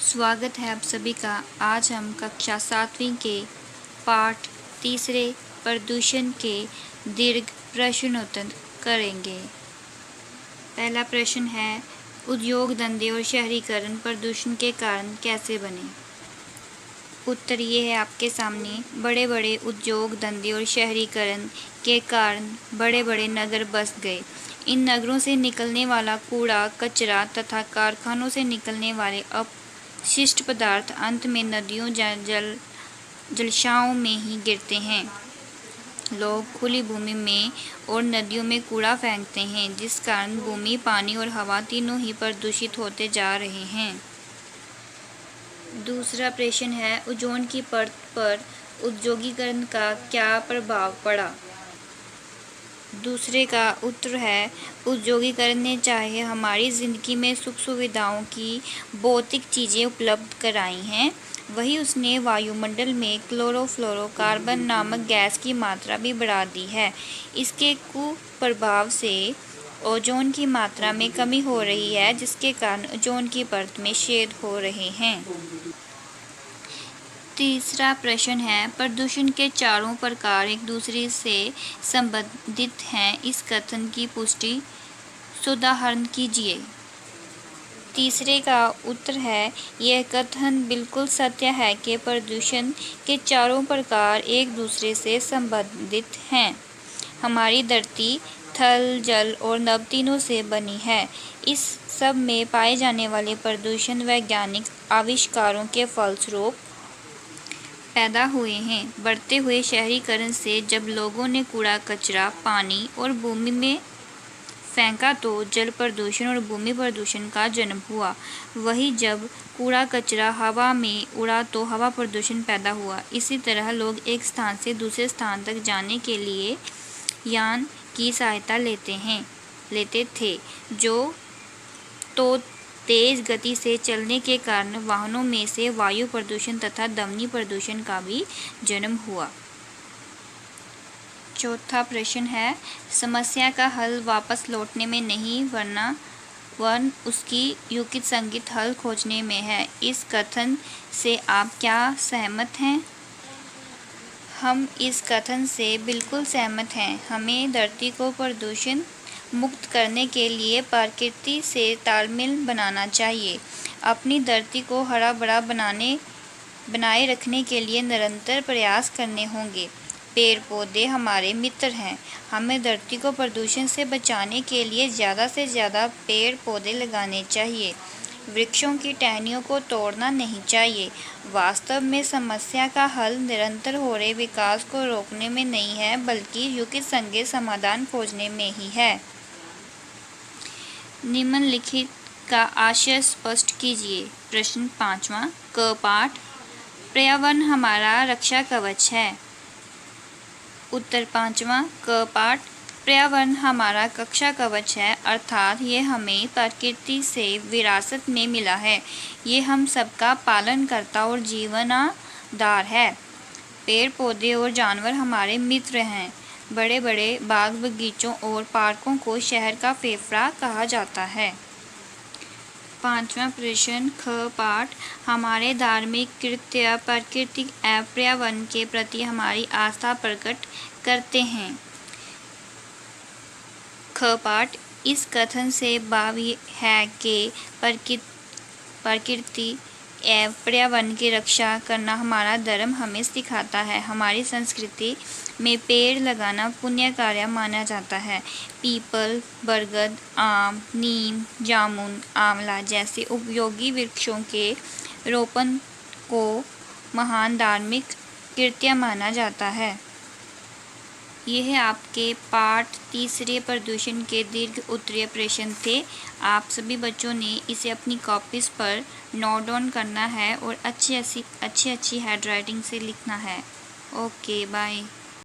स्वागत है आप सभी का। आज हम कक्षा 7वीं के पाठ तीसरे प्रदूषण के दीर्घ प्रश्नोत्तर करेंगे। पहला प्रश्न है, उद्योग धंधे और शहरीकरण प्रदूषण के कारण कैसे बने? उत्तर ये है आपके सामने। बड़े बड़े उद्योग धंधे और शहरीकरण के कारण बड़े बड़े नगर बस गए। इन नगरों से निकलने वाला कूड़ा, कचरा तथा कारखानों से निकलने वाले अपशिष्ट पदार्थ अंत में नदियों जलाशयों में ही गिरते हैं। लोग खुली भूमि में और नदियों में कूड़ा फेंकते हैं, जिस कारण भूमि, पानी और हवा तीनों ही प्रदूषित होते जा रहे हैं। दूसरा प्रश्न है, ओजोन की परत पर औद्योगिकरण का क्या प्रभाव पड़ा? दूसरे का उत्तर है, औद्योगिकरण ने चाहे हमारी ज़िंदगी में सुख सुविधाओं की भौतिक चीज़ें उपलब्ध कराई हैं, वही उसने वायुमंडल में क्लोरोफ्लोरोकार्बन नामक गैस की मात्रा भी बढ़ा दी है। इसके कुप्रभाव से ओजोन की मात्रा में कमी हो रही है, जिसके कारण ओजोन की परत में छेद हो रहे हैं। तीसरा प्रश्न है, प्रदूषण के चारों प्रकार एक दूसरे से संबंधित हैं। इस कथन की पुष्टि उदाहरण कीजिए। तीसरे का उत्तर है, यह कथन बिल्कुल सत्य है कि प्रदूषण के चारों प्रकार एक दूसरे से संबंधित हैं। हमारी धरती थल, जल और नभ तीनों से बनी है। इस सब में पाए जाने वाले प्रदूषण वैज्ञानिक आविष्कारों के फलस्वरूप पैदा हुए हैं। बढ़ते हुए शहरीकरण से जब लोगों ने कूड़ा, कचरा पानी और भूमि में फेंका तो जल प्रदूषण और भूमि प्रदूषण का जन्म हुआ। वही जब कूड़ा कचरा हवा में उड़ा तो हवा प्रदूषण पैदा हुआ। इसी तरह लोग एक स्थान से दूसरे स्थान तक जाने के लिए यान की सहायता लेते थे, जो तो तेज गति से चलने के कारण वाहनों में से वायु प्रदूषण तथा ध्वनि प्रदूषण का भी जन्म हुआ। चौथा प्रश्न है, समस्या का हल वापस लौटने में नहीं वरन उसकी युक्ति संगत हल खोजने में है। इस कथन से आप क्या सहमत हैं? हम इस कथन से बिल्कुल सहमत हैं। हमें धरती को प्रदूषण मुक्त करने के लिए प्रकृति से तालमेल बनाना चाहिए। अपनी धरती को हरा भरा बनाए रखने के लिए निरंतर प्रयास करने होंगे। पेड़ पौधे हमारे मित्र हैं। हमें धरती को प्रदूषण से बचाने के लिए ज़्यादा से ज़्यादा पेड़ पौधे लगाने चाहिए। वृक्षों की टहनियों को तोड़ना नहीं चाहिए। वास्तव में समस्या का हल निरंतर हो रहे विकास को रोकने में नहीं है, बल्कि युक्ति संगत समाधान खोजने में ही है। निम्नलिखित का आशय स्पष्ट कीजिए। प्रश्न 5वां, क पाठ, पर्यावरण हमारा रक्षा कवच है। उत्तर 5वां, क पाठ, पर्यावरण हमारा रक्षा कवच है, अर्थात ये हमें प्रकृति से विरासत में मिला है। ये हम सबका पालनकर्ता और जीवनाधार है। पेड़ पौधे और जानवर हमारे मित्र हैं। बड़े बड़े बाग बगीचों और पार्कों को शहर का फेफड़ा कहा जाता है। 5वां प्रश्न, ख पाठ, हमारे धार्मिक कृत्य प्रकृति एवं पर्यावरण के प्रति हमारी आस्था प्रकट करते हैं। ख पाठ, इस कथन से भाव है कि प्रकृति एवं पर्यावरण की रक्षा करना हमारा धर्म हमें सिखाता है। हमारी संस्कृति में पेड़ लगाना पुण्य कार्य माना जाता है। पीपल, बरगद, आम, नीम, जामुन, आंवला जैसे उपयोगी वृक्षों के रोपण को महान धार्मिक कृत्य माना जाता है। यह आपके पाठ तीसरे प्रदूषण के दीर्घ उत्तरीय प्रश्न थे। आप सभी बच्चों ने इसे अपनी कॉपीज़ पर नोट डाउन करना है और अच्छी हैंडराइटिंग से लिखना है। Okay, bye.